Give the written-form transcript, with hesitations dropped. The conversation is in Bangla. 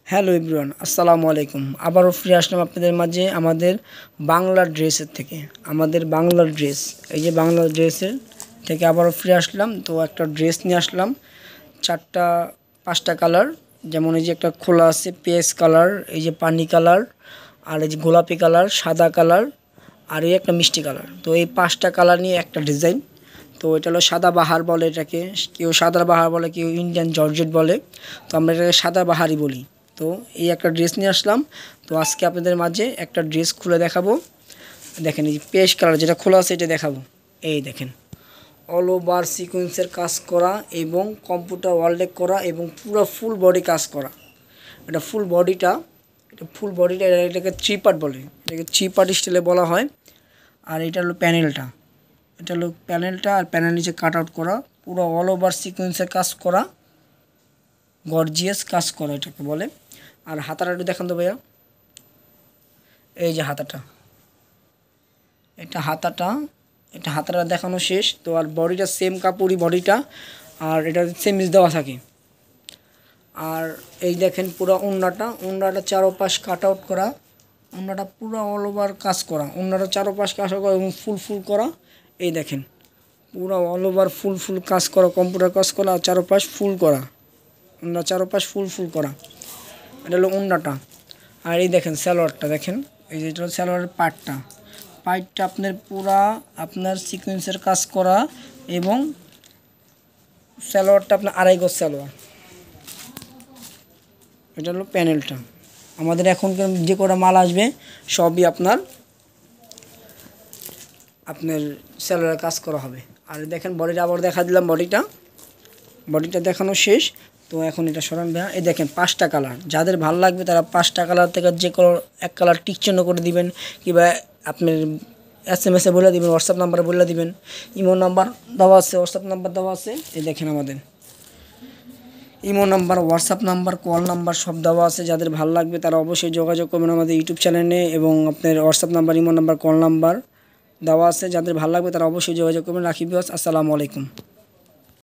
হ্যালো এভরিওয়ান, আসসালামু আলাইকুম। আবারও ফিরে আসলাম আপনাদের মাঝে আমাদের বাংলা ড্রেসের থেকে। আমাদের বাংলার ড্রেস, এই যে বাংলা ড্রেসের থেকে আবারও ফিরে আসলাম। তো একটা ড্রেস নিয়ে আসলাম, 5টা কালার। যেমন এই যে একটা খোলা আছে পেঁয়াজ কালার, এই যে পানি কালার, আর এই যে গোলাপি কালার, সাদা কালার, আর এই একটা মিষ্টি কালার। তো এই 5টা কালার নিয়ে একটা ডিজাইন। তো এটা হলো সাদা বাহার বলে এটাকে, কেউ সাদা বাহার বলে, কেউ ইন্ডিয়ান জর্জেট বলে। তো আমরা এটাকে সাদা বাহারই বলি। তো এই একটা ড্রেস নিয়ে আসলাম। তো আজকে আপনাদের মাঝে একটা ড্রেস খুলে দেখাবো। দেখেন এই পেশ কালার যেটা খোলা আছে এটা দেখাবো। এই দেখেন অল ওভার সিকোয়েন্সের কাজ করা এবং কম্পিউটার ওয়ার্ল্ডে করা এবং পুরো ফুল বডি কাজ করা। এটা ফুল বডিটা এটাকে থ্রি পার্ট বলে, এটাকে থ্রি পার্ট স্টাইলে বলা হয়। আর এটা হলো প্যানেলটা, আর প্যানেল নিচে কাট আউট করা, পুরো অল ওভার সিকোয়েন্সের কাজ করা, গর্জিয়াস কাজ করা এটাকে বলে। আর হাতাটা একটু দেখান তো ভাইয়া। এই যে হাতাটা দেখানো শেষ। তো আর বডিটা সেম কাপড়ই বডিটা, আর এটা সেম ইজ দেওয়া থাকে। আর এই দেখেন পুরো ওড়নাটা চারোপাশ কাট আউট করা, ওড়নাটা পুরো অল ওভার কাজ করা, ওড়নাটা চারোপাশ কাজ করা এবং ফুল করা। এই দেখেন পুরো অল ওভার ফুল কাজ করা, কম্পিউটার কাজ করা, আর চারোপাশ ফুল করা, ওড়না চারোপাশ ফুল করা। এটা হলো ওড়নাটা। আর এই দেখেন সালোয়ারটা দেখেন, এই যে এটা সালোয়ারের পার্টটা আপনার সিকোয়েন্সের কাজ করা এবং সালোয়ারটা আপনার আড়াই গজ সালোয়ার। এটা হলো প্যানেলটা। আমাদের এখন যে কটা মাল আসবে সবই আপনার সালোয়ারের কাজ করা হবে। আর দেখেন বডিটা আবার দেখা দিলাম, বডিটা দেখানো শেষ। তো এখন এটা সরান ভাইয়া। এই দেখেন 5টা কালার, যাদের ভালো লাগবে তারা 5টা কালার থেকে যে কোনো এক কালার টিক চিহ্ন করে দিবেন, কিংবা আপনার SMS বলে দিবেন, হোয়াটসঅ্যাপ নাম্বারে বলে দিবেন। ইমো নাম্বার দেওয়া আছে, হোয়াটসঅ্যাপ নাম্বার দেওয়া আছে। এই দেখেন আমাদের imo number, WhatsApp number, call number সব দেওয়া আছে। যাদের ভালো লাগবে তারা অবশ্যই যোগাযোগ করবেন আমাদের ইউটিউব চ্যানেলে, এবং আপনার WhatsApp number, imo number, call number দেওয়া আছে। যাদের ভালো লাগবে তারা অবশ্যই যোগাযোগ করবেন। রাখি বিয়াস, আসসালামু আলাইকুম।